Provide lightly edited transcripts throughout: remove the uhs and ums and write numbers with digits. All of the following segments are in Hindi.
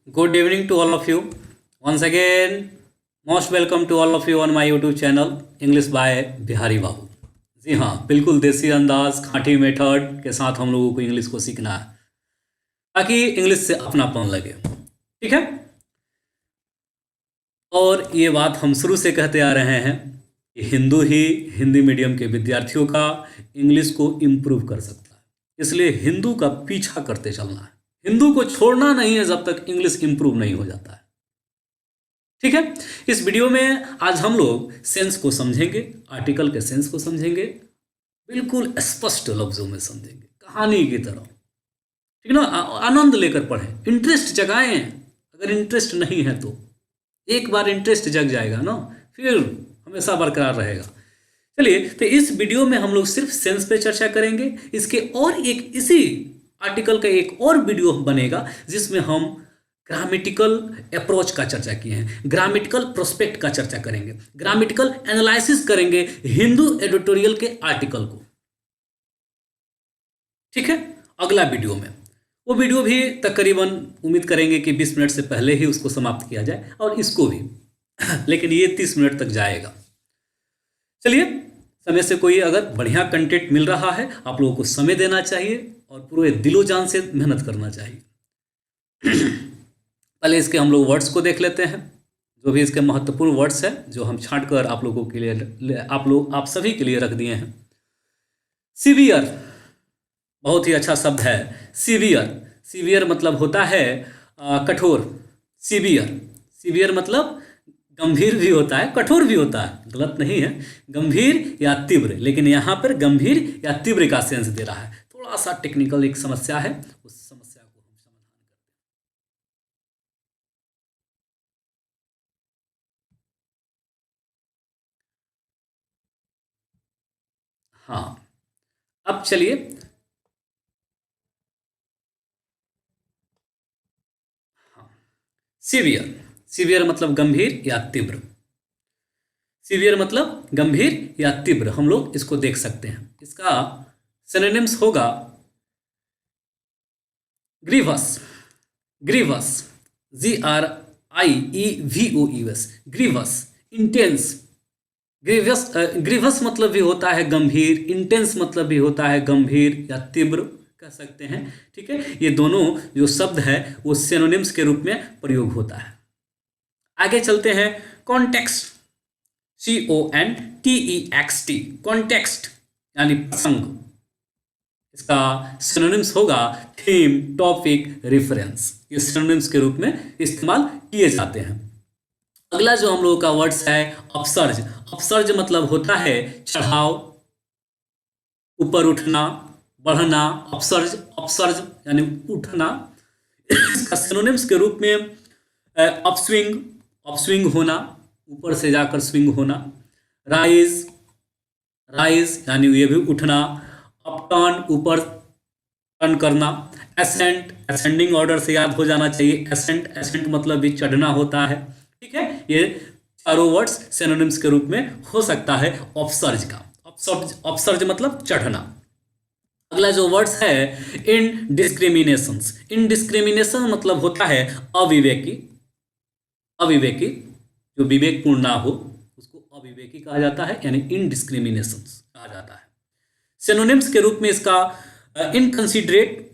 Good evening to all of you. Once again, most welcome to all of you on my YouTube channel English by Bihari बाबू। जी हाँ, बिल्कुल देसी अंदाज खाँटी मेथड के साथ हम लोगों को इंग्लिश को सीखना है ताकि इंग्लिश से अपनापन लगे। ठीक है। और ये बात हम शुरू से कहते आ रहे हैं कि हिंदी मीडियम के विद्यार्थियों का इंग्लिश को इम्प्रूव कर सकता है। इसलिए हिंदू का पीछा करते चलना है। हिंदू को छोड़ना नहीं है जब तक इंग्लिश इम्प्रूव नहीं हो जाता है। ठीक है। इस वीडियो में आज हम लोग सेंस को समझेंगे, आर्टिकल के सेंस को समझेंगे, बिल्कुल स्पष्ट लफ्जों में समझेंगे, कहानी की तरह। ठीक ना, आनंद लेकर पढ़ें, इंटरेस्ट जगाएं। अगर इंटरेस्ट नहीं है तो एक बार इंटरेस्ट जग जाएगा ना, फिर हमेशा बरकरार रहेगा। चलिए, तो इस वीडियो में हम लोग सिर्फ सेंस पे चर्चा करेंगे। इसके और एक इसी आर्टिकल का एक और वीडियो बनेगा जिसमें हम ग्रामेटिकल अप्रोच का चर्चा किए हैं, ग्रामेटिकल प्रोस्पेक्ट का चर्चा करेंगे, ग्रामेटिकल एनालिसिस करेंगे हिंदू एडिटोरियल के आर्टिकल को। ठीक है। अगला वीडियो में वो वीडियो भी तकरीबन उम्मीद करेंगे कि 20 मिनट से पहले ही उसको समाप्त किया जाए, और इसको भी लेकिन ये 30 मिनट तक जाएगा। चलिए, समय से कोई अगर बढ़िया कंटेंट मिल रहा है, आप लोगों को समय देना चाहिए और पूरे दिलो जान से मेहनत करना चाहिए। पहले इसके हम लोग वर्ड्स को देख लेते हैं, जो भी इसके महत्वपूर्ण वर्ड्स हैं, जो हम छांट कर आप लोगों के लिए आप सभी के लिए रख दिए हैं। सीवियर बहुत ही अच्छा शब्द है। सीवियर मतलब होता है कठोर। सीवियर मतलब गंभीर भी होता है, कठोर भी होता है, गलत नहीं है, गंभीर या तीव्र, लेकिन यहाँ पर गंभीर या तीव्र का सेंस दे रहा है। थोड़ा सा टेक्निकल एक समस्या है, उस समस्या को हम समाधान करते हैं। हाँ, अब चलिए, सीवियर मतलब गंभीर या तीव्र। सीवियर मतलब गंभीर या तीव्र, हम लोग इसको देख सकते हैं। इसका सिनोनिम्स होगा grievous, GRIEVOUS, grievous, intense. Grievous मतलब भी होता है गंभीर, इंटेंस मतलब भी होता है गंभीर या तीव्र कह सकते हैं। ठीक है। ये दोनों जो शब्द है वो सिनोनिम्स के रूप में प्रयोग होता है। आगे चलते हैं। कॉन्टेक्स्ट, CONTEXT, कॉन्टेक्स्ट यानी प्रसंग। इसका सिनोनिम्स होगा थीम, टॉपिक, रेफरेंस। ये सिनोनिम्स के रूप में इस्तेमाल किए जाते हैं। अगला जो हम लोगों का वर्ड्स है अपसर्ज। अपसर्ज मतलब होता है चढ़ाव, ऊपर उठना, बढ़ना। अपसर्ज यानी उठना। इसका सिनोनिम्स के रूप में अपस्विंग होना, ऊपर से जाकर स्विंग होना। राइज यानी ये भी उठना। अपटर्न, ऊपर टर्न करना। असेंडिंग ऑर्डर से याद हो जाना चाहिए। एसेंट मतलब भी चढ़ना होता है। ठीक है। ये चारों वर्ड्स सिनोनिम्स के रूप में हो सकता है अपसर्ज का। अपसर्ज मतलब चढ़ना। अगला जो वर्ड्स है इनडिस्क्रिमिनेशन मतलब होता है अविवेकी। जो विवेकपूर्ण ना हो उसको अविवेकी कहा जाता है, यानी इनडिस्क्रिमिनेशन कहा जाता है। सिनोनिम्स के रूप में इसका इनकंसिडरेट,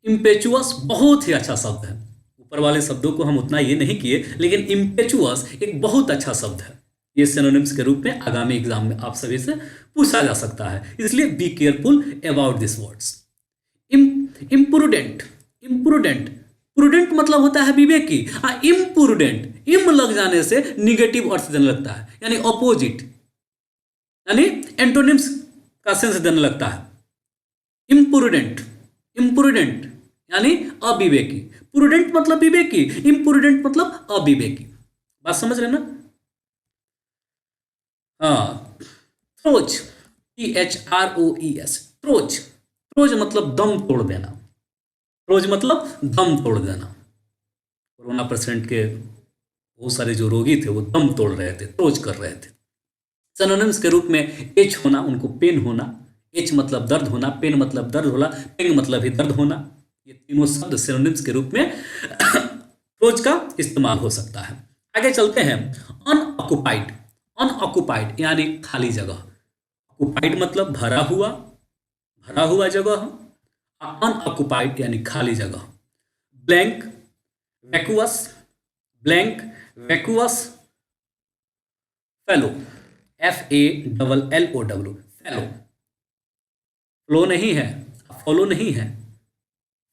इम्पेचुअस बहुत ही अच्छा शब्द है। ऊपर वाले शब्दों को हम उतना ये नहीं किए, लेकिन इम्पेचुअस एक बहुत अच्छा शब्द है। ये सिनोनिम्स के रूप में आगामी एग्जाम में आप सभी से पूछा जा सकता है, इसलिए be careful about this words. Imprudent prudent मतलब होता है विवेकी। इम्प्रूडेंट, इम लग जाने से निगेटिव अर्थ देने लगता है, यानी अपोजिट, यानी एंटोनिम्स का सेंस देने लगता है। इम्प्रूडेंट यानी अविवेकी। प्रूडेंट मतलब विवेकी, इम्प्रूडेंट मतलब अविवेकी। बात समझ रहे ना? हाँ। थ्रोज, थ्रोज मतलब दम तोड़ देना। कोरोना पेशेंट के बहुत सारे जो रोगी थे वो दम तोड़ रहे थे, थ्रोज कर रहे थे। सिनोनिम्स के रूप में एच होना, उनको पेन होना। एच मतलब दर्द होना, पेन मतलब दर्द होना, पेन मतलब ही दर्द होना। ये तीनों शब्द सिनोनिम्स के रूप में रोज का इस्तेमाल हो सकता है। आगे चलते हैं। अनऑक्युपाइड, अनऑक्युपाइड यानी खाली जगह। ऑक्युपाइड मतलब भरा हुआ जगह। अनऑक्युपाइड यानी खाली जगह। Blank, vacuous, blank, vacuous, fallow, FALLOW, fallow. Flow नहीं है, फॉलो नहीं है,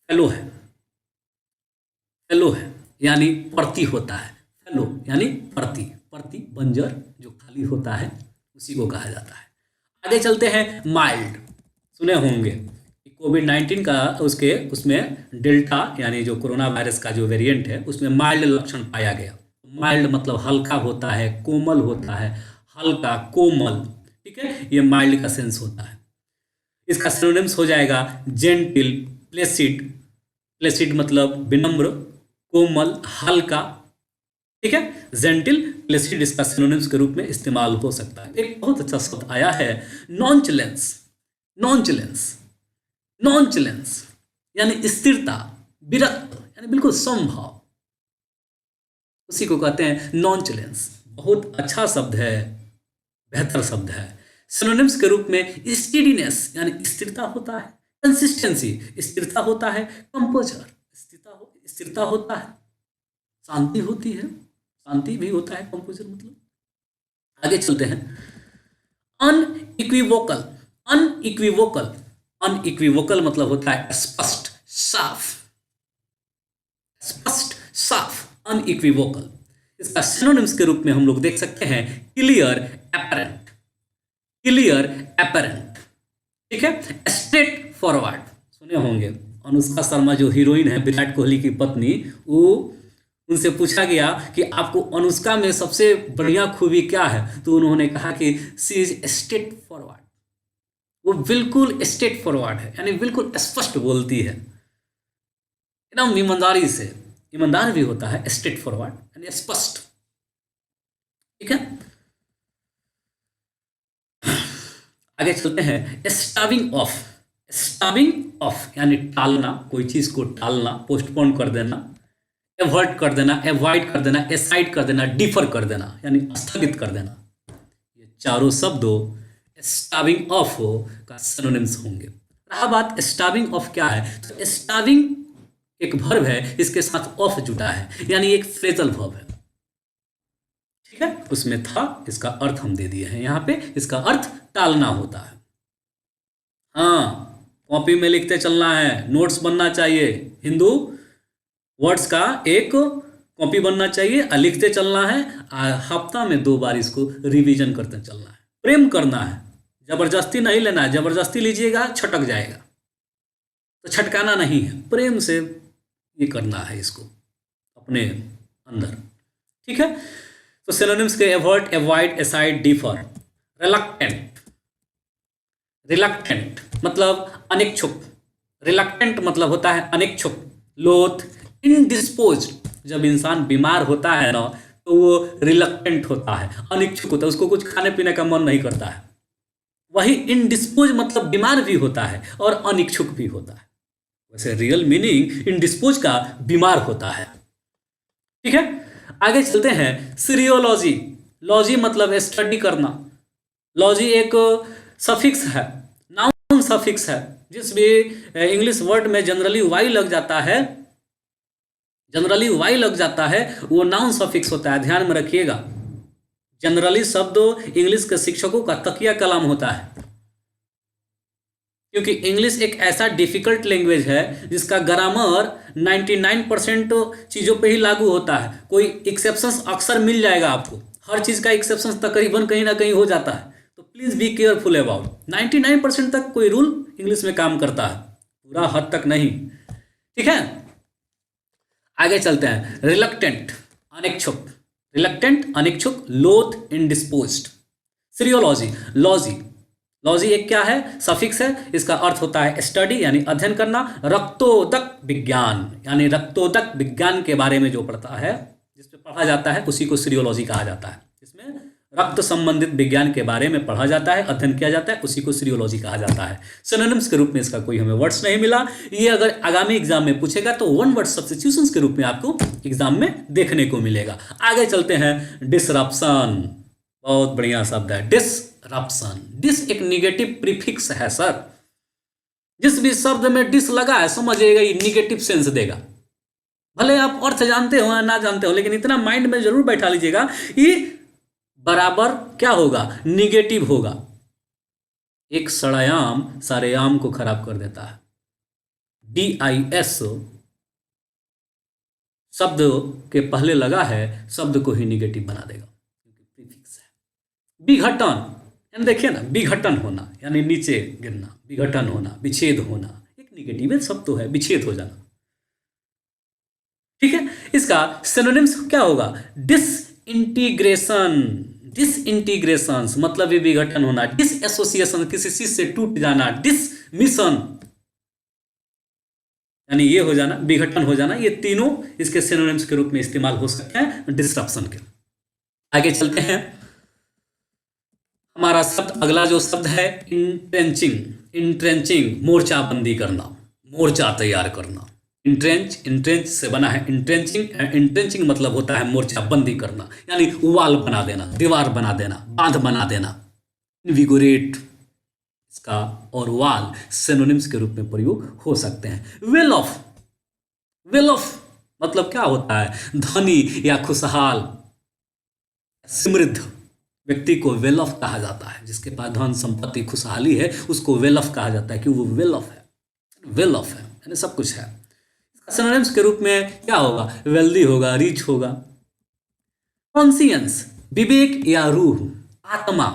फेलो है। फेलो है यानी परती होता है। फेलो यानी परती, परती बंजर जो खाली होता है उसी को कहा जाता है। आगे चलते हैं। माइल्ड, सुने होंगे कोविड-19 का उसमें डेल्टा यानी जो कोरोना वायरस का जो वेरिएंट है उसमें माइल्ड लक्षण पाया गया। माइल्ड मतलब हल्का होता है, कोमल होता है, हल्का कोमल, ठीक है, ये माइल्ड का सेंस होता है। इसका सिनोनिम्स हो जाएगा जेंटिल, प्लेसिड, प्लेसिड मतलब विनम्र, कोमल, हल्का, ठीक है। जेंटिल, प्लेसिड इसका सिनोनिम्स के रूप में इस्तेमाल हो सकता है। एक बहुत अच्छा शब्द आया है नॉनचलेंस, नॉनचलेंस, नॉनचलेंस यानी स्थिरता, विरक्त यानी बिल्कुल समभाव, उसी को कहते हैं नॉनचलेंस। बहुत अच्छा शब्द है, बेहतर शब्द है। सिनोनिम्स के रूप में स्टेडीनेस यानी स्थिरता होता है, कंसिस्टेंसी स्थिरता होता है, कंपोजर स्थिरता होता है, शांति होती है, शांति भी होता है कंपोजर मतलब। आगे चलते हैं। अनइक्विवोकल, अनइक्विवोकल, अनइक्विवोकल मतलब होता है स्पष्ट, साफ, स्पष्ट, साफ, अनइक्विवोकल। इसका सिनोनिम्स के रूप में हम लोग देख सकते हैं क्लियर एपरेंट, क्लियर एपरेंट, ठीक है। स्ट्रेट फॉरवर्ड, सुने होंगे अनुष्का शर्मा जो हीरोइन है विराट कोहली की पत्नी, वो उनसे पूछा गया कि आपको अनुष्का में सबसे बढ़िया खूबी क्या है, तो उन्होंने कहा कि सी इज स्ट्रेट फॉरवर्ड, वो बिल्कुल स्ट्रेट फॉरवर्ड है यानी बिल्कुल स्पष्ट बोलती है, एकदम ईमानदारी से, ईमानदार भी होता है स्ट्रेट फॉरवर्ड यानी स्पष्ट, ठीक है। आगे चलते हैं। स्टाविंग ऑफ, स्टाविंग ऑफ यानी टालना, कोई चीज को टालना, पोस्टपोन कर देना, एवॉइड कर देना, एवॉइड कर देना, एसाइड कर देना, डिफर कर देना यानी स्थगित कर देना। ये चारों शब्दों स्टाविंग ऑफ का सिनोनिम्स होंगे। रहा बात स्टाविंग ऑफ क्या है, तो स्टाविंग एक वर्ब है, इसके साथ ऑफ जुटा है यानी एक फ्रेजल वर्ब है, ठीक है। उसमें था, इसका अर्थ हम दे दिए हैं यहाँ पे, इसका अर्थ टालना होता है। हाँ, कॉपी में लिखते चलना है, नोट्स बनना चाहिए, हिंदू वर्ड्स का एक कॉपी बनना चाहिए और लिखते चलना है, हफ्ता में 2 बार इसको रिवीजन करते चलना है। प्रेम करना है, जबरदस्ती नहीं लेना है, जबरदस्ती लीजिएगा छटक जाएगा, तो छटकाना नहीं है, प्रेम से ये करना है इसको अपने अंदर, ठीक है। तो सिनोनिम्स के avoid, avoid, aside, differ. Reluctant, reluctant मतलब अनिच्छुक, रिलक्टेंट मतलब होता है अनिच्छुक, लोथ, इनडिस्पोज्ड, जब इंसान बीमार होता है ना तो वो रिलक्टेंट होता है, अनिच्छुक होता है, उसको कुछ खाने पीने का मन नहीं करता है। वही इनडिस्पोज मतलब बीमार भी होता है और अनिच्छुक भी होता है। वैसे रियल मीनिंग इनडिस्पोज का बीमार होता है, ठीक है। आगे चलते हैं। सीरियोलॉजी, लॉजी मतलब स्टडी करना, लॉजी एक सफिक्स है, नाउन सफिक्स है, जिस भी इंग्लिश वर्ड में जनरली वाई लग जाता है, जनरली वाई लग जाता है, वो नाउन सफिक्स होता है, ध्यान में रखिएगा। जनरली शब्द इंग्लिश के शिक्षकों का तकिया कलाम होता है, क्योंकि इंग्लिश एक ऐसा डिफिकल्ट लैंग्वेज है जिसका ग्रामर 99% चीज़ों पे ही लागू होता है। कोई एक्सेप्शंस अक्सर मिल जाएगा आपको, हर चीज़ का एक्सेप्शंस तकरीबन कहीं ना कहीं हो जाता है, तो प्लीज़ बी केयरफुल अबाउट। 99% तक कोई रूल इंग्लिश में काम करता है, पूरा हद तक नहीं, ठीक है। आगे चलते हैं। रिलक्टेंट, अनिच्छुक, रिलक्टेंट, अनिच्छुक, लोथ, इनडिस्पोज्ड। सीरियोलॉजी, लॉजी, लॉजी एक क्या है, सफिक्स है, इसका अर्थ होता है स्टडी यानी अध्ययन करना, रक्तोदक विज्ञान यानी रक्तोदक विज्ञान के बारे में जो पढ़ता है, जिस पे पढ़ा जाता है उसी को सीरियोलॉजी कहा जाता है। इसमें रक्त संबंधित विज्ञान के बारे में पढ़ा जाता है, अध्ययन किया जाता है, उसी को सीरियोलॉजी कहा जाता है। सिनोनिम्स के रूप में इसका कोई हमें वर्ड्स नहीं मिला। ये अगर आगामी एग्जाम में पूछेगा तो वन वर्ड सब्स्टिट्यूशंस के रूप में आपको एग्जाम में देखने को मिलेगा। आगे चलते हैं, डिसरप्शन। बहुत बढ़िया शब्द है डिसरप्शन। डिस एक निगेटिव प्रीफिक्स है सर। जिस भी शब्द में डिस लगा है समझिएगा ये निगेटिव सेंस देगा। भले आप अर्थ जानते हो या ना जानते हो, लेकिन इतना माइंड में जरूर बैठा लीजिएगा, ये बराबर क्या होगा, निगेटिव होगा। एक सड़ायाम सारे आम को खराब कर देता है। DIS शब्द के पहले लगा है, शब्द को ही निगेटिव बना देगा क्योंकि प्रीफिक्स है। विघटन, यानी देखिए ना, विघटन होना यानी नीचे गिरना, विघटन होना, विच्छेद होना, एक निगेटिव शब्द तो है, विच्छेद हो जाना। ठीक है, इसका सिनोनिम्स क्या होगा, डिसइंटीग्रेशन। डिसइंटीग्रेशन मतलब भी विघटन होना, डिसएसोसिएशन किसी चीज से टूट जाना, डिसमिशन यानी ये हो जाना, विघटन हो जाना। ये तीनों इसके सिनोनिम्स के रूप में इस्तेमाल हो सकते हैं डिस्ट्रप्शन के। आगे चलते हैं, हमारा शब्द अगला जो शब्द है इंट्रेंचिंग। इंट्रेंचिंग मोर्चाबंदी करना, मोर्चा तैयार करना। इंट्रेंच से बना है इंट्रेंचिंग। इंट्रेंचिंग मतलब होता है मोर्चाबंदी करना, यानी वाल बना देना, दीवार बना देना, बांध बना देना। इनविगोरेट इसका और वाल सिनोनिम्स के रूप में प्रयोग हो सकते हैं। वेल ऑफ, वेल ऑफ मतलब क्या होता है, धनी या खुशहाल समृद्ध व्यक्ति को वेल ऑफ कहा जाता है। जिसके पास धन संपत्ति खुशहाली है उसको वेल ऑफ कहा जाता है कि वो वेल ऑफ है, वेल ऑफ है यानी सब कुछ है। सिनोनिम्स के रूप में क्या होगा, वेल्दी होगा, रिच होगा। कॉन्सियंस विवेक या रूह, आत्मा,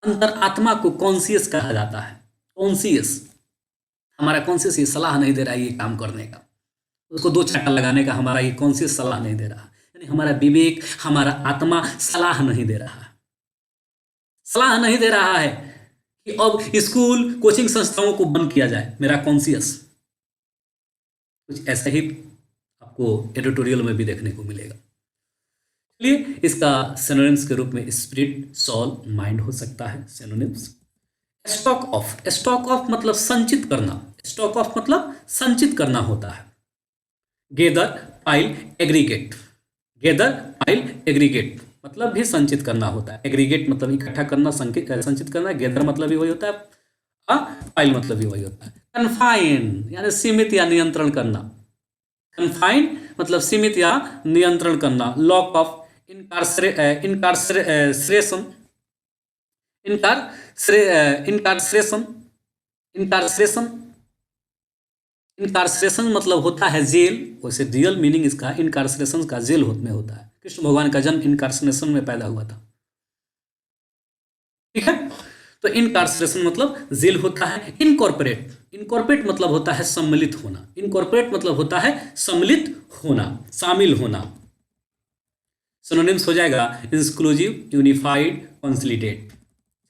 अंतर आत्मा को कॉन्सियस कहा जाता है। कॉन्सियस, हमारा कॉन्सियस ये सलाह नहीं दे रहा है ये काम करने का, उसको दो चाटा लगाने का हमारा ये कॉन्सियस सलाह नहीं दे रहा, यानी हमारा विवेक, हमारा आत्मा सलाह नहीं दे रहा है। सलाह नहीं दे रहा है कि अब स्कूल कोचिंग संस्थाओं को बंद किया जाए, मेरा कॉन्सियस। कुछ ऐसा ही आपको एडिटोरियल में भी देखने को मिलेगा। चलिए, इसका सिनोनिम्स के रूप में स्पिरिट, सोल, माइंड हो सकता है synonyms. Stock of, stock of मतलब संचित करना, स्टॉक ऑफ मतलब संचित करना होता है। Gather, pile, aggregate. Gather, pile, aggregate मतलब भी संचित करना होता है। एग्रीगेट मतलब इकट्ठा करना, संचित करना। गेदर मतलब भी वही होता है, पाइल मतलब भी वही होता है। कन्फाइन यानी सीमित या नियंत्रण करना। कन्फाइन मतलब सीमित या नियंत्रण करना। लॉक ऑफ, इनकार्सरेशन, इनकार्सरेशन मतलब होता है जेल। वैसे रियल मीनिंग इसका इनकार्सरेशन का जेल में होता है। कृष्ण भगवान का जन्म इनकार्सरेशन में पैदा हुआ था। ठीक है, तो इनकार्सरेशन मतलब जेल होता है। इनकॉर्पोरेट, इनकॉर्पोरेट मतलब होता है सम्मिलित होना। इनकॉर्पोरेट मतलब होता है सम्मिलित होना, शामिल होना। सिनोनिम्स हो जाएगा इंक्लूसिव, यूनिफाइड, कंसोलिडेट।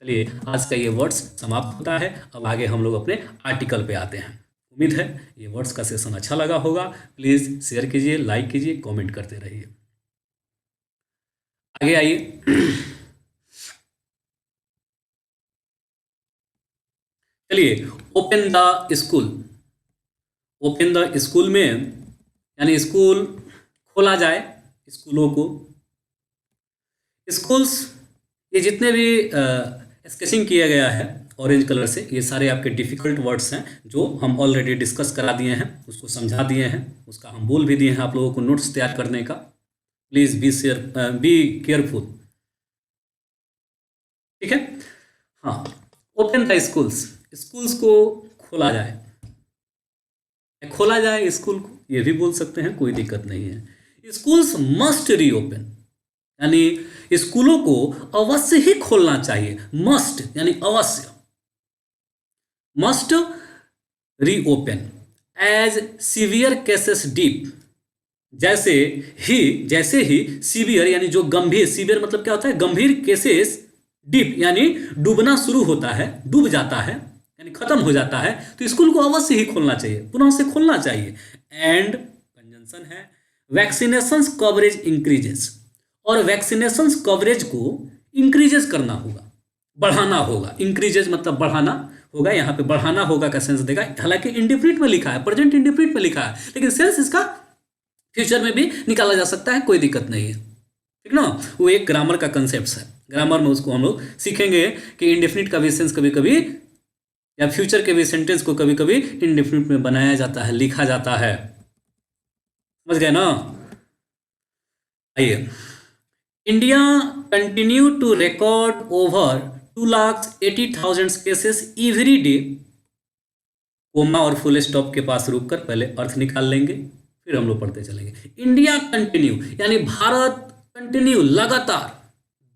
चलिए, आज का ये वर्ड्स समाप्त होता है। अब आगे हम लोग अपने आर्टिकल पे आते हैं। उम्मीद है ये वर्ड्स का सेशन अच्छा लगा होगा। प्लीज़ शेयर कीजिए, लाइक कीजिए, कमेंट करते रहिए। आगे आइए, चलिए, open the school. Open the school में यानी स्कूल खोला जाए, स्कूलों को। स्कूल्स ये जितने भी स्केचिंग किया गया है ऑरेंज कलर से, ये सारे आपके डिफ़िकल्ट वर्ड्स हैं जो हम ऑलरेडी डिस्कस करा दिए हैं, उसको समझा दिए हैं, उसका हम बोल भी दिए हैं आप लोगों को नोट्स तैयार करने का। Please be careful. ठीक है, हाँ, ओपन द स्कूल्स, स्कूल्स को खोला जाए। खोला जाए स्कूल को, ये भी बोल सकते हैं, कोई दिक्कत नहीं है। स्कूल्स मस्ट रीओपन यानी स्कूलों को अवश्य ही खोलना चाहिए। मस्ट यानी अवश्य, must reopen as severe cases deep, जैसे ही सीवियर यानी जो गंभीर, सीवियर मतलब क्या होता है, गंभीर केसेस, डीप यानी डूबना शुरू होता है, डूब जाता है यानी खत्म हो जाता है, तो स्कूल को अवश्य ही खोलना चाहिए, पुनः से खोलना चाहिए। एंड कंजंक्शन है, वैक्सीनेशन कवरेज इंक्रीजेस, और वैक्सीनेशन कवरेज को इंक्रीजेज करना होगा, बढ़ाना होगा। इंक्रीजेज मतलब बढ़ाना होगा, यहाँ पे बढ़ाना होगा का सेंस देगा। हालांकि इंडिफिनिट में लिखा है, प्रेजेंट इंडिफिनिट में लिखा है, लेकिन सेंस इसका फ्यूचर में भी निकाला जा सकता है, कोई दिक्कत नहीं है, ठीक ना। वो एक ग्रामर का कंसेप्ट है, ग्रामर में उसको हम लोग सीखेंगे कि इंडेफिनिट का भी सेंस कभी कभी या फ्यूचर के भी सेंटेंस को कभी कभी इंडेफिनिट में बनाया जाता है, लिखा जाता है। समझ गए ना। आइए, India continue to record over 2,80,000 cases every day. Comma और फुल स्टॉप के पास रुककर पहले अर्थ निकाल लेंगे, फिर हम लोग पढ़ते चलेंगे। इंडिया कंटिन्यू यानी भारत कंटिन्यू लगातार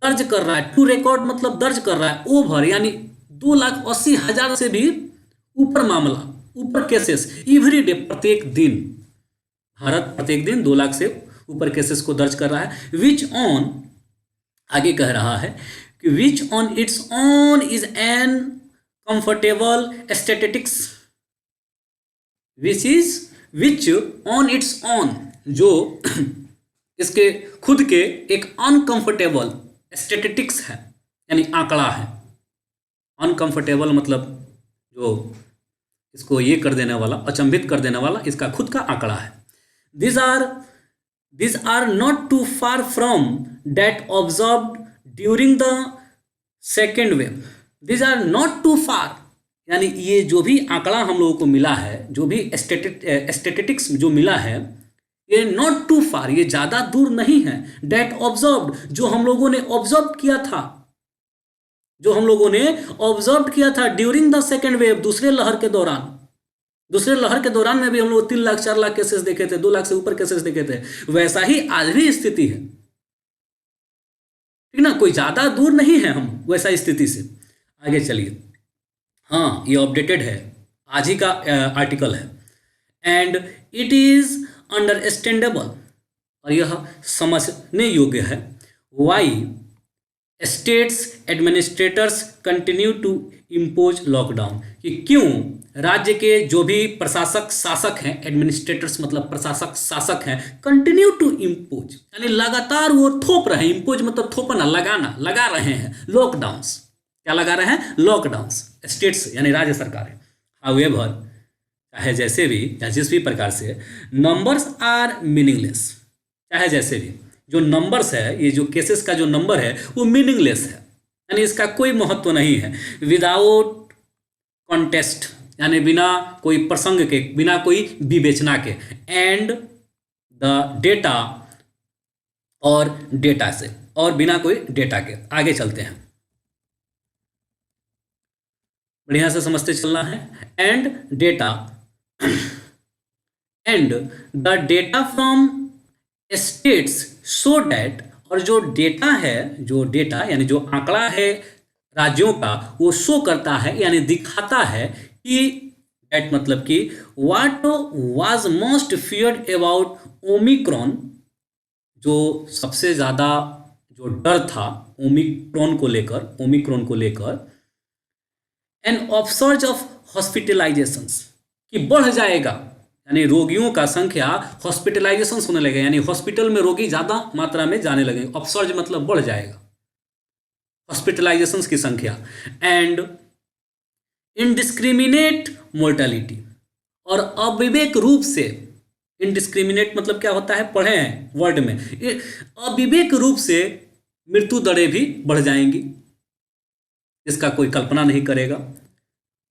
दर्ज कर रहा है, टू रिकॉर्ड मतलब दर्ज कर रहा है, ओवर यानी 2,80,000 से भी ऊपर मामला, ऊपर केसेस, एवरी डे प्रत्येक दिन। भारत प्रत्येक दिन 2 लाख से ऊपर केसेस को दर्ज कर रहा है। विच ऑन, आगे कह रहा है कि which on its own is an comfortable statistics, which on its own, जो इसके खुद के एक अनकंफर्टेबल स्टैटिस्टिक्स है यानी आंकड़ा है। अनकंफर्टेबल मतलब जो इसको ये कर देने वाला, अचंभित कर देने वाला, इसका खुद का आंकड़ा है। These are not too far from that observed during the second wave. These are not too far, यानी ये जो भी आंकड़ा हम लोगों को मिला है, जो भी स्टैटिस्टिक्स जो मिला है, ये नॉट टू फार, ये ज़्यादा दूर नहीं है। डेट ऑब्जर्व्ड, जो हम लोगों ने ऑब्जर्व किया था, जो हम लोगों ने ऑब्जर्व किया था ड्यूरिंग द सेकेंड वेव, दूसरे लहर के दौरान। दूसरे लहर के दौरान में भी हम लोग 3 लाख 4 लाख केसेस देखे थे, 2 लाख से ऊपर केसेस देखे थे। वैसा ही आज भी स्थिति है, ठीक ना, कोई ज़्यादा दूर नहीं है हम वैसा स्थिति से। आगे चलिए, हाँ ये अपडेटेड है, आज ही का आर्टिकल है। एंड इट इज अंडरस्टैंडेबल, और यह समझने योग्य है, why states administrators continue to impose lockdown, कि क्यों राज्य के जो भी प्रशासक शासक हैं, एडमिनिस्ट्रेटर्स मतलब प्रशासक शासक हैं, कंटिन्यू टू इम्पोज यानी लगातार वो थोप रहे हैं, इम्पोज मतलब थोपना, लगाना, लगा रहे हैं लॉकडाउन्स। क्या लगा रहे हैं? लॉकडाउन्स। स्टेट्स यानी राज्य सरकारें। हाउएवर, चाहे जैसे भी या जिस भी प्रकार से, नंबर्स आर मीनिंगलेस, चाहे जैसे भी जो नंबर्स है, ये जो केसेस का जो नंबर है वो मीनिंगलेस है, यानी इसका कोई महत्व नहीं है। विदाउट कॉन्टेस्ट यानी बिना कोई प्रसंग के, बिना कोई विवेचना के, एंड द डेटा और डेटा से, और बिना कोई डेटा के। आगे चलते हैं, बढ़िया से समझते चलना है। And data, and the data from states so that, और जो डेटा है, जो डेटा यानी जो आंकड़ा है राज्यों का, वो शो करता है यानी दिखाता है कि डैट मतलब कि what was most feared about Omicron, जो सबसे ज़्यादा जो डर था ओमिक्रॉन को लेकर, एन अपसर्ज ऑफ हॉस्पिटलाइजेशंस, कि बढ़ जाएगा यानी रोगियों का संख्या, हॉस्पिटलाइजेशन होने लगेगा यानी हॉस्पिटल में रोगी ज़्यादा मात्रा में जाने लगेंगे। अपसर्ज मतलब बढ़ जाएगा हॉस्पिटलाइजेशन की संख्या। एंड इनडिस्क्रिमिनेट मोर्टेलिटी, और अविवेक रूप से, इनडिस्क्रिमिनेट मतलब क्या होता है, पढ़े हैं वर्ड में, अविवेक रूप से मृत्यु दरें भी बढ़ जाएंगी, इसका कोई कल्पना नहीं करेगा।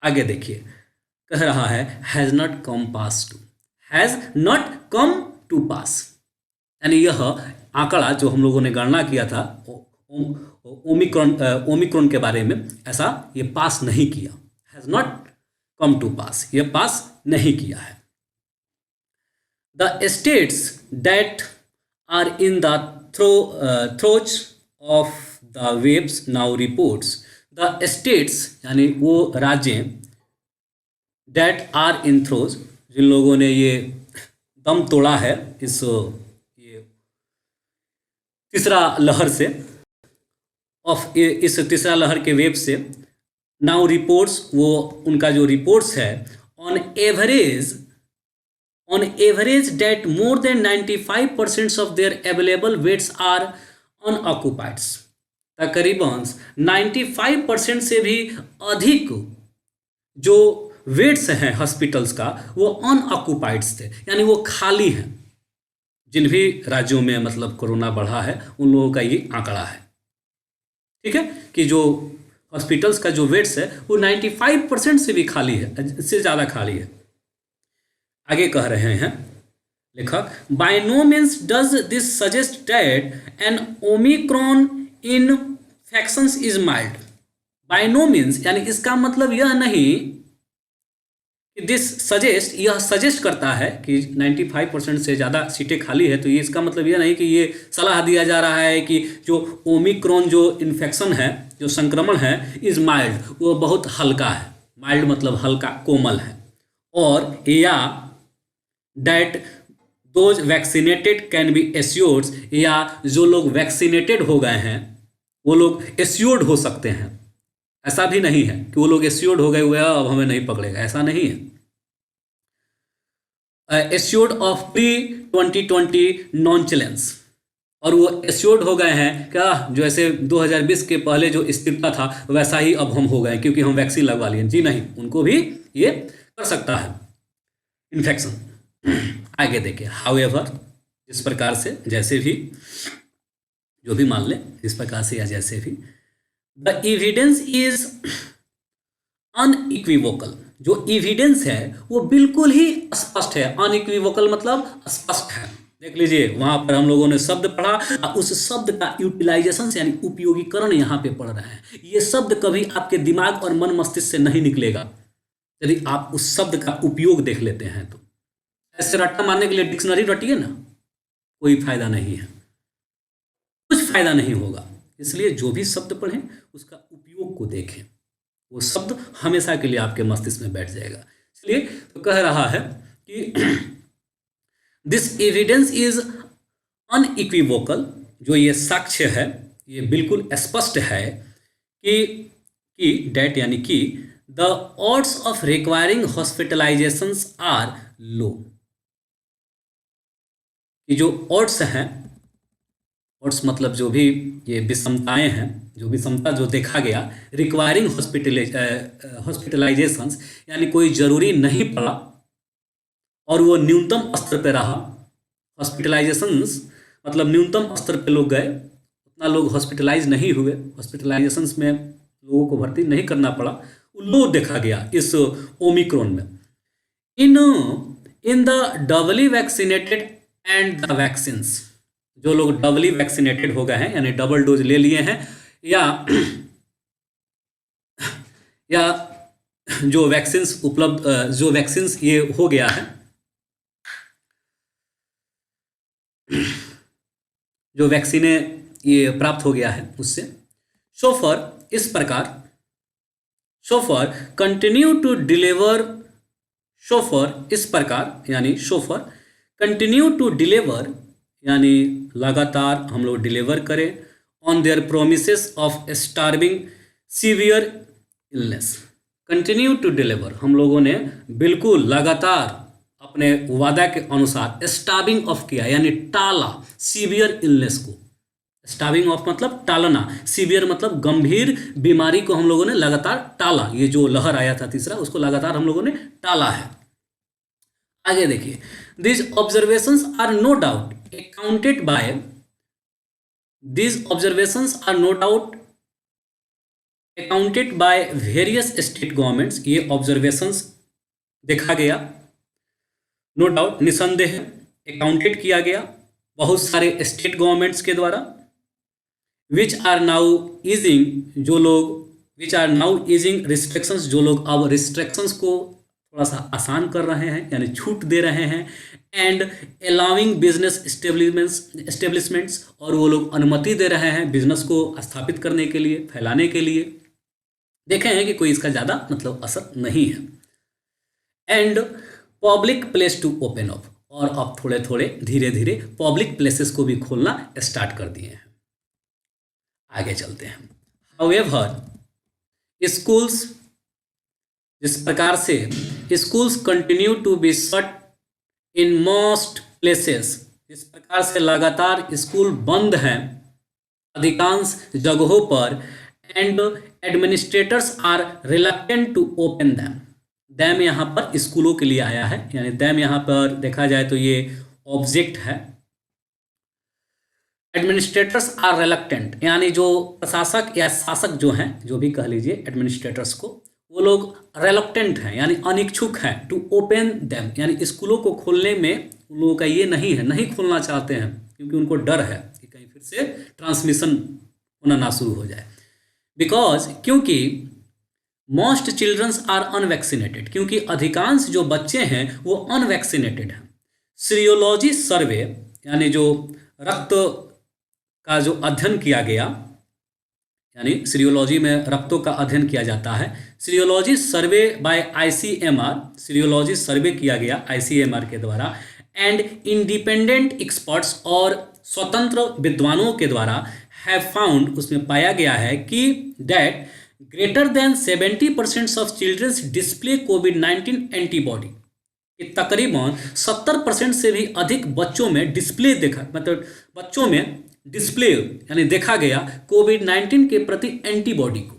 आगे देखिए, कह रहा है हैज़ नॉट कम टू पास, यानी यह आंकड़ा जो हम लोगों ने गणना किया था ओमिक्रॉन के बारे में, ऐसा ये पास नहीं किया। Has not come to pass, ये पास नहीं किया है। The states that are in the throes of the waves now reports, the states यानी वो राज्य, दैट आर इन थ्रोज, जिन लोगों ने ये दम तोड़ा है इस ये तीसरा लहर से, ऑफ इस तीसरा लहर के वेव से, नाउ रिपोर्ट्स, वो उनका जो रिपोर्ट्स है, on average that more than 95% of their available beds are unoccupieds, तकरीबन 95% से भी अधिक जो बेड्स हैं हॉस्पिटल्स का वो अनऑक्युपाइड्स थे, यानी वो खाली हैं। जिन भी राज्यों में मतलब कोरोना बढ़ा है उन लोगों का ये आंकड़ा है, ठीक है, कि जो हॉस्पिटल्स का जो बेड्स है वो 95% से भी खाली है, इससे ज़्यादा खाली है। आगे कह रहे हैं लेखक, by no means does this suggest that an Omicron infections is mild. By no means यानी इसका मतलब यह नहीं कि दिस सजेस्ट, यह सजेस्ट करता है कि 95% से ज़्यादा सीटें खाली है, तो ये इसका मतलब यह नहीं कि ये सलाह दिया जा रहा है कि जो ओमिक्रॉन जो इन्फेक्शन है, जो संक्रमण है, इज माइल्ड, वो बहुत हल्का है। माइल्ड मतलब हल्का, कोमल है। और या that those vaccinated can be assured, या जो लोग वैक्सीनेटेड हो गए हैं वो लोग एश्योर्ड हो सकते हैं। ऐसा भी नहीं है कि वो लोग एश्योर्ड हो गए हुए हैं अब हमें नहीं पकड़ेगा, ऐसा नहीं है। Assured of pre 2020 non challenge, और वो एश्योर्ड हो गए हैं क्या, जो ऐसे 2020 के पहले जो स्थिरता था वैसा ही अब हम हो गए क्योंकि हम वैक्सीन लगवा लिए। जी नहीं, उनको भी ये कर सकता है इन्फेक्शन। आगे देखिए, हाउएवर, इस प्रकार से, जैसे भी, जो भी मान ले, इस प्रकार से या जैसे भी, द एविडेंस इज अनइक्विवोकल, जो एविडेंस है वो बिल्कुल ही स्पष्ट है। अनइक्विवोकल मतलब स्पष्ट है। देख लीजिए, वहां पर हम लोगों ने शब्द पढ़ा और उस शब्द का यूटिलाइजेशन यानी उपयोगीकरण यहाँ पे पढ़ रहे हैं। ये शब्द कभी आपके दिमाग और मन मस्तिष्क से नहीं निकलेगा यदि आप उस शब्द का उपयोग देख लेते हैं तो। ऐसे रट्टा मारने के लिए डिक्शनरी रटिए ना, कोई फायदा नहीं है, कुछ फायदा नहीं होगा। इसलिए जो भी शब्द पढ़ें उसका उपयोग को देखें, वो शब्द हमेशा के लिए आपके मस्तिष्क में बैठ जाएगा। इसलिए तो कह रहा है कि दिस एविडेंस इज अनइक्विवोकल, जो ये साक्ष्य है ये बिल्कुल स्पष्ट है कि डेट यानी कि the odds of requiring hospitalisations are low, कि जो ऑड्स हैं, ऑड्स मतलब जो भी ये विषमताएं हैं, जो विषमता जो देखा गया, रिक्वायरिंग हॉस्पिटलाइजेशंस यानी कोई ज़रूरी नहीं पड़ा और वो न्यूनतम स्तर पे रहा। हॉस्पिटलाइजेशंस मतलब न्यूनतम स्तर पे लोग गए, उतना लोग हॉस्पिटलाइज नहीं हुए, हॉस्पिटलाइजेशंस में लोगों को भर्ती नहीं करना पड़ा, लो देखा गया इस ओमिक्रॉन में। In the doubly vaccinated and the vaccines, जो लोग डबली वैक्सीनेटेड हो गए हैं यानी डबल डोज ले लिए हैं, या जो वैक्सीन्स उपलब्ध, जो वैक्सीन्स ये हो गया है, जो वैक्सीने ये प्राप्त हो गया है उससे, सोफर इस प्रकार, so far continue to deliver, so far इस प्रकार यानी सोफर कंटिन्यू टू डिलीवर यानी लगातार हम लोग डिलीवर करें on their promises of starving severe illness. Continue to deliver, हम लोगों ने बिल्कुल लगातार अपने वादा के अनुसार स्टार्विंग ऑफ किया यानी टाला सीवियर इलनेस को। स्टार्विंग ऑफ मतलब टालना, सीवियर मतलब गंभीर बीमारी को हम लोगों ने लगातार टाला। ये जो लहर आया था तीसरा, उसको लगातार हम लोगों ने टाला है। आगे देखिए, these observations are no doubt accounted by, these observations are no doubt accounted by various state governments। ये observations देखा गया, नो डाउट निसंदेह अकाउंटेड किया गया बहुत सारे स्टेट गवर्नमेंट्स के द्वारा, विच आर नाउ ईजिंग, जो लोग which are now easing restrictions, जो लोग अब रिस्ट्रिक्शंस को थोड़ा सा आसान कर रहे हैं यानी छूट दे रहे हैं, एंड अलाउिंग बिजनेस एस्टेब्लिशमेंट्स, और वो लोग अनुमति दे रहे हैं बिजनेस को स्थापित करने के लिए, फैलाने के लिए। देखे हैं कि कोई इसका ज़्यादा मतलब असर नहीं है। And public place to open up, और अब थोड़े थोड़े धीरे धीरे पब्लिक प्लेसेस को भी खोलना स्टार्ट कर दिए हैं। आगे चलते हैं। हाउएवर स्कूल्स, जिस प्रकार से schools continue to be shut in most places, इस प्रकार से लगातार स्कूल बंद हैं अधिकांश जगहों पर, and administrators are reluctant to open them. Them यहाँ पर स्कूलों के लिए आया है, यानी दैम यहाँ पर देखा जाए तो ये ऑब्जेक्ट है। एडमिनिस्ट्रेटर्स आर रिलक्टेंट, यानी जो प्रशासक या शासक जो हैं, जो भी कह लीजिए एडमिनिस्ट्रेटर्स को, वो लोग रिलक्टेंट हैं यानी अनिच्छुक हैं टू ओपन दैम, यानी स्कूलों को खोलने में उन लोगों का ये नहीं है, नहीं खोलना चाहते हैं, क्योंकि उनको डर है कि कहीं फिर से ट्रांसमिशन होना ना शुरू हो जाए। बिकॉज, क्योंकि मोस्ट चिल्ड्रंस आर अनवैक्सीनेटेड, क्योंकि अधिकांश जो बच्चे हैं वो अनवैक्सीनेटेड हैं। सीरियोलॉजी सर्वे, यानी जो रक्त का जो अध्ययन किया गया, यानी सीरियोलॉजी में रक्तों का अध्ययन किया जाता है। सीरियोलॉजी सर्वे बाय आईसीएमआर, सीरियोलॉजी सर्वे किया गया आईसीएमआर के द्वारा, एंड इंडिपेंडेंट एक्सपर्ट्स, और स्वतंत्र विद्वानों के द्वारा, हैव फाउंड, उसमें पाया गया है कि that greater than 70% of childrens display कोविड-19 एंटीबॉडी, कि तकरीबन 70% से भी अधिक बच्चों में डिस्प्ले देखा, मतलब बच्चों में डिस्प्ले यानी देखा गया कोविड-19 के प्रति एंटीबॉडी को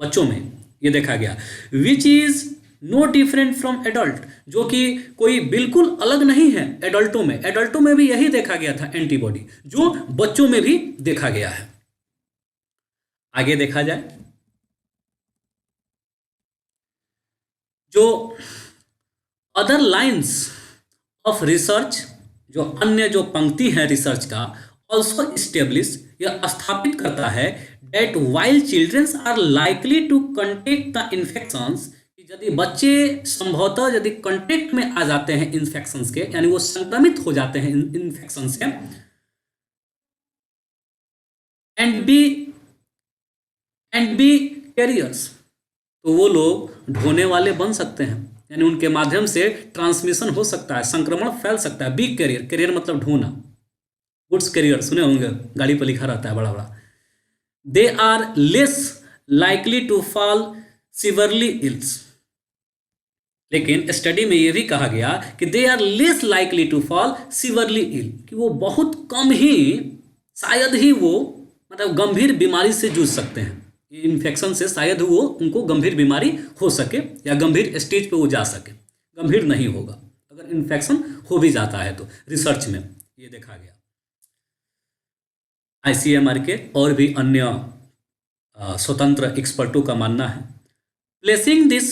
बच्चों में ये देखा गया, which is no different from adult, जो कि कोई बिल्कुल अलग नहीं है एडल्टों में। एडल्टों में भी यही देखा गया था एंटीबॉडी, जो बच्चों में भी देखा गया है। आगे देखा जाए, जो अदर लाइन्स ऑफ रिसर्च, जो अन्य जो पंक्ति है रिसर्च का, ऑल्सो इस्टेब्लिश, यह स्थापित करता है that while childrens are likely to contact the infections, यदि बच्चे संभवतः यदि कंटेक्ट में आ जाते हैं इन्फेक्शंस के, यानी वो संक्रमित हो जाते हैं इन्फेक्शन से, एंड बी कैरियर्स, तो वो लोग ढोने वाले बन सकते हैं, यानी उनके माध्यम से ट्रांसमिशन हो सकता है, संक्रमण फैल सकता है। बी कैरियर, कैरियर मतलब ढोना, गुड्स कैरियर सुने होंगे, गाड़ी पर लिखा रहता है बड़ा बड़ा। They are less likely to fall severely ills, लेकिन स्टडी में यह भी कहा गया कि they are less likely to fall severely ill, कि वो बहुत कम ही, शायद ही वो मतलब गंभीर बीमारी से जूझ सकते हैं, इन्फेक्शन से शायद वो उनको गंभीर बीमारी हो सके या गंभीर स्टेज पे वो जा सके, गंभीर नहीं होगा अगर इन्फेक्शन हो भी जाता है तो। रिसर्च में ये देखा गया। आईसीएमआर के और भी अन्य स्वतंत्र एक्सपर्टों का मानना है। Placing this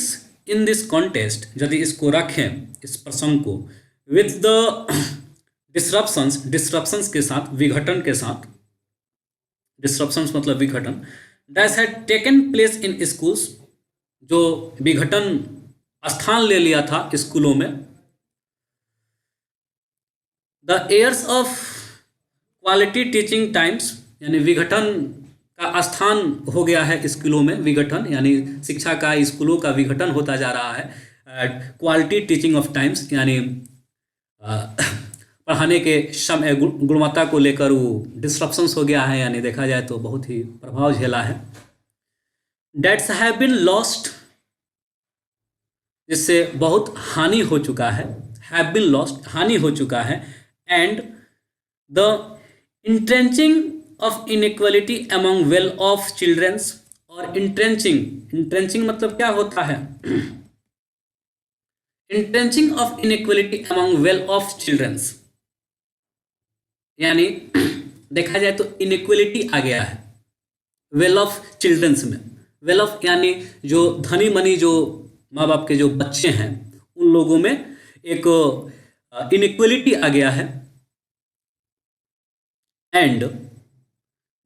in this contest, यदि इसको रखें इस प्रसंग को विथ द डिस्ट्रप्शंस के साथ, विघटन के साथ, डिस्ट्रप्शंस मतलब विघटन, that had taken place in schools, जो विघटन स्थान ले लिया था स्कूलों में। The years of quality teaching times, यानी विघटन का स्थान हो गया है स्कूलों में, विघटन यानी शिक्षा का, स्कूलों का विघटन होता जा रहा है। क्वालिटी टीचिंग ऑफ टाइम्स, यानी पढ़ाने के समय गुणवत्ता को लेकर वो डिस्ट्रप्शंस हो गया है, यानी देखा जाए तो बहुत ही प्रभाव झेला है। डेट्स हैव बीन लॉस्ट, जिससे बहुत हानि हो चुका है, हैव बीन लॉस्ट हानि हो चुका है। And the entrenching of inequality among well off childrens, और इंट्रेंचिंग मतलब क्या होता है, entrenching of inequality among well off childrens, यानी देखा जाए तो इनइक्वालिटी आ गया है वेल ऑफ चिल्ड्रंस में। वेल ऑफ यानी जो धनी मनी जो माँ बाप के जो बच्चे हैं उन लोगों में एक इनइक्वालिटी आ गया है। And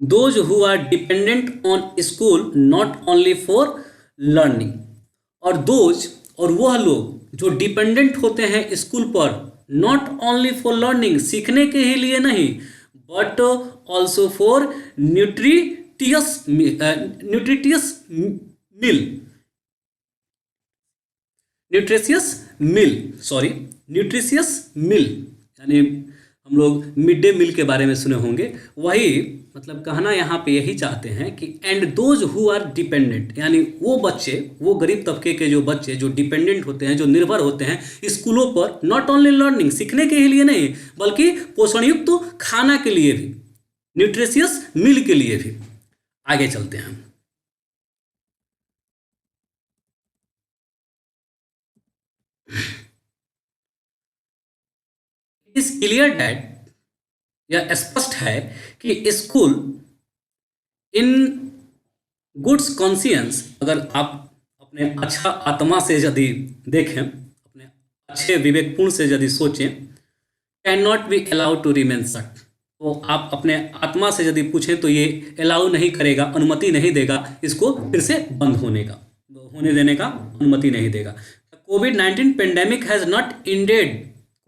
those who are dependent on school not only for learning, और दोज और वह लोग जो डिपेंडेंट होते हैं स्कूल पर, नॉट ओनली फॉर लर्निंग सीखने के ही लिए नहीं, बट ऑल्सो फॉर न्यूट्रिटियस मील, यानी हम लोग मिड डे मील के बारे में सुने होंगे, वही मतलब कहना यहाँ पे यही चाहते हैं कि and those who are dependent, यानी वो बच्चे, वो गरीब तबके के जो बच्चे जो डिपेंडेंट होते हैं, जो निर्भर होते हैं स्कूलों पर, नॉट ओनली लर्निंग सीखने के ही लिए नहीं, बल्कि पोषणयुक्त खाना के लिए भी, न्यूट्रिशियस मील के लिए भी। आगे चलते हैं। इट इज क्लियर दैट, यह स्पष्ट है कि स्कूल इन गुड्स कॉन्सियंस, अगर आप अपने अच्छा आत्मा से यदि देखें, अपने अच्छे विवेकपूर्ण से यदि सोचें, can not be allowed to remain shut. तो आप अपने आत्मा से यदि पूछें तो ये अलाउ नहीं करेगा, अनुमति नहीं देगा इसको फिर से बंद होने देने का अनुमति नहीं देगा। कोविड-19 पेंडेमिक हैज नॉट इंडेड,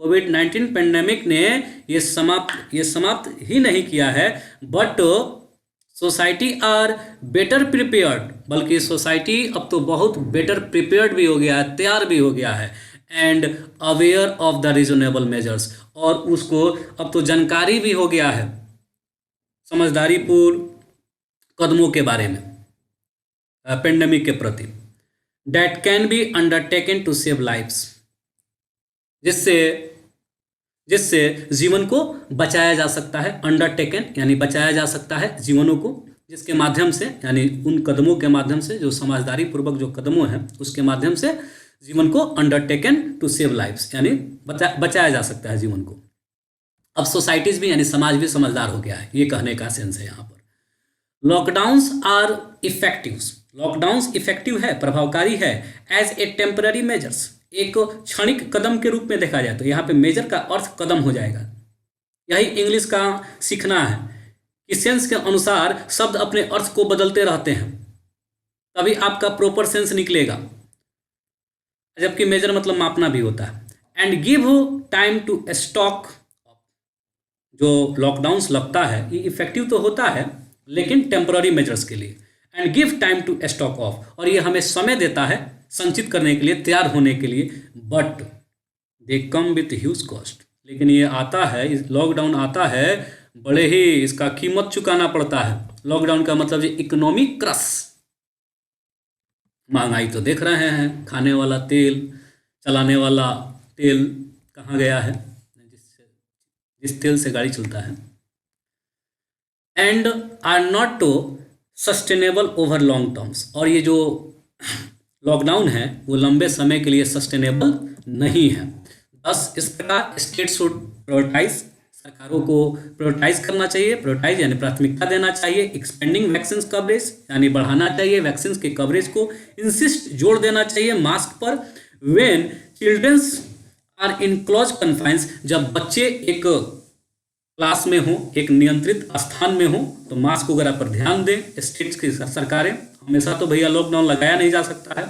कोविड-19 पेंडेमिक ने ये समाप्त ही नहीं किया है, but society are better prepared, बल्कि सोसाइटी अब तो बहुत बेटर प्रिपेयर्ड भी हो गया है, तैयार भी हो गया है, and aware of the reasonable measures, और उसको अब तो जानकारी भी हो गया है समझदारीपूर्ण कदमों के बारे में पेंडेमिक के प्रति, that can be undertaken to save lives, जिससे जिससे जीवन को बचाया जा सकता है। अंडरटेकन यानी बचाया जा सकता है जीवनों को, जिसके माध्यम से यानी उन कदमों के माध्यम से, जो समझदारी पूर्वक जो कदमों हैं उसके माध्यम से जीवन को अंडरटेकन टू सेव लाइव्स यानी बचाया जा सकता है जीवन को। अब सोसाइटीज भी यानी समाज भी समझदार हो गया है, ये कहने का सेंस है यहाँ पर। Lockdowns are effective, lockdowns effective है, प्रभावकारी है, एज ए टेम्पररी मेजर्स, एक क्षणिक कदम के रूप में देखा जाए तो यहाँ पे मेजर का अर्थ कदम हो जाएगा। यही इंग्लिश का सीखना है कि सेंस के अनुसार शब्द अपने अर्थ को बदलते रहते हैं, तभी आपका प्रॉपर सेंस निकलेगा, जबकि मेजर मतलब मापना भी होता है। And give time to stock, जो लॉकडाउन्स लगता है ये इफेक्टिव तो होता है लेकिन टेम्पररी मेजर्स के लिए, and give time to stock of, और ये हमें समय देता है संचित करने के लिए, तैयार होने के लिए, but they come with huge cost, लेकिन ये आता है, लॉकडाउन आता है बड़े ही इसका कीमत चुकाना पड़ता है। लॉकडाउन का मतलब ये इकोनॉमिक क्रश, महंगाई तो देख रहे हैं, खाने वाला तेल, चलाने वाला तेल कहाँ गया है, जिस तेल से गाड़ी चलता है, and are not too sustainable over long terms, और ये जो लॉकडाउन है वो लंबे समय के लिए सस्टेनेबल नहीं है। बस इस प्रकार स्टेट शुड प्रायोरिटाइज, सरकारों को प्रायोरिटाइज करना चाहिए, प्रायोरिटाइज यानी प्राथमिकता देना चाहिए, एक्सपेंडिंग वैक्सीन कवरेज यानी बढ़ाना चाहिए वैक्सीन के कवरेज को, इंसिस्ट जोड़ देना चाहिए मास्क पर, when childrens are in close confines, जब बच्चे एक क्लास में हो, एक नियंत्रित स्थान में हो, तो मास्क वगैरह पर ध्यान दें स्टेट्स की सरकारें। हमेशा तो भैया लॉकडाउन लगाया नहीं जा सकता है।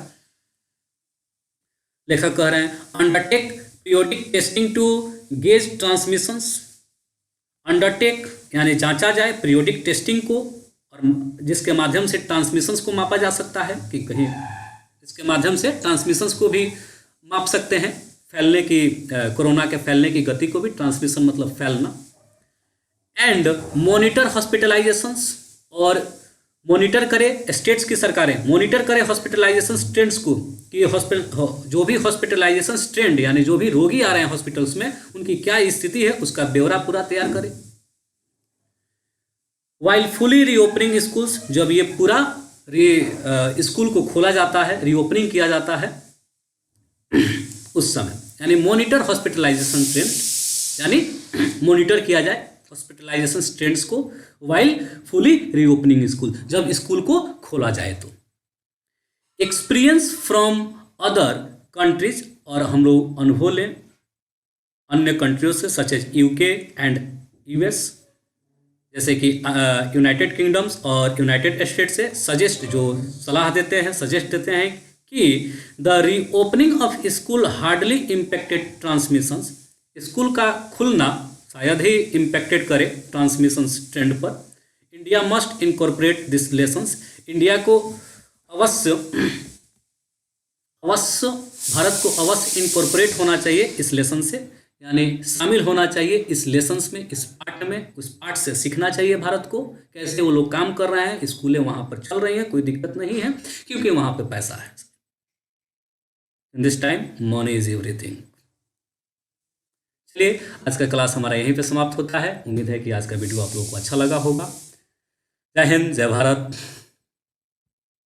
लेखक कह रहे हैं undertake periodic testing to gauge transmissions, undertake यानी जांचा जाए पीरियोडिक टेस्टिंग को, और जिसके माध्यम से ट्रांसमिशंस को मापा जा सकता है कि कहीं इसके माध्यम से ट्रांसमिशंस को भी माप सकते हैं, फैलने की कोरोना के फैलने की गति को भी, ट्रांसमिशन मतलब फैलना, एंड मॉनिटर हॉस्पिटलाइजेशंस, और मॉनिटर करे स्टेट्स की सरकारें मॉनिटर करें हॉस्पिटलाइजेशन ट्रेंड्स को, कि हॉस्पिटल जो भी हॉस्पिटलाइजेशन ट्रेंड यानी जो भी रोगी आ रहे हैं हॉस्पिटल्स में उनकी क्या स्थिति है उसका ब्यौरा पूरा तैयार करें। वाइल फुली रीओपनिंग स्कूल्स, जब ये पूरा स्कूल को खोला जाता है, रीओपनिंग किया जाता है उस समय, यानी मॉनिटर हॉस्पिटलाइजेशन ट्रेंड, यानी मॉनिटर किया जाए हॉस्पिटलाइजेशन ट्रेंड्स को वाइल फुली रीओपनिंग स्कूल, जब स्कूल को खोला जाए तो। एक्सपीरियंस फ्रॉम अदर कंट्रीज, और हम लोग अनुभव लें अन्य कंट्रियों से, such as UK and US, जैसे कि यूनाइटेड किंगडम्स और यूनाइटेड स्टेट्स से सजेस्ट जो सलाह देते हैं, सजेस्ट देते हैं कि the reopening of school hardly impacted transmissions, school का खुलना शायद ही इम्पैक्टेड करे ट्रांसमिशन ट्रेंड पर। India must incorporate this lessons, India को अवश्य भारत को अवश्य इनकॉर्पोरेट होना चाहिए इस लेसन से, यानी शामिल होना चाहिए इस लेसन्स में, इस पाठ में, उस पाठ से सीखना चाहिए भारत को, कैसे वो लोग काम कर रहे हैं, स्कूलें वहाँ पर चल रही हैं, कोई दिक्कत नहीं है क्योंकि वहाँ पे पैसा है। In this time money is everything. चलिए, आज का क्लास हमारा यहीं पे समाप्त होता है। उम्मीद है कि आज का वीडियो आप लोगों को अच्छा लगा होगा। जय हिंद, जय भारत।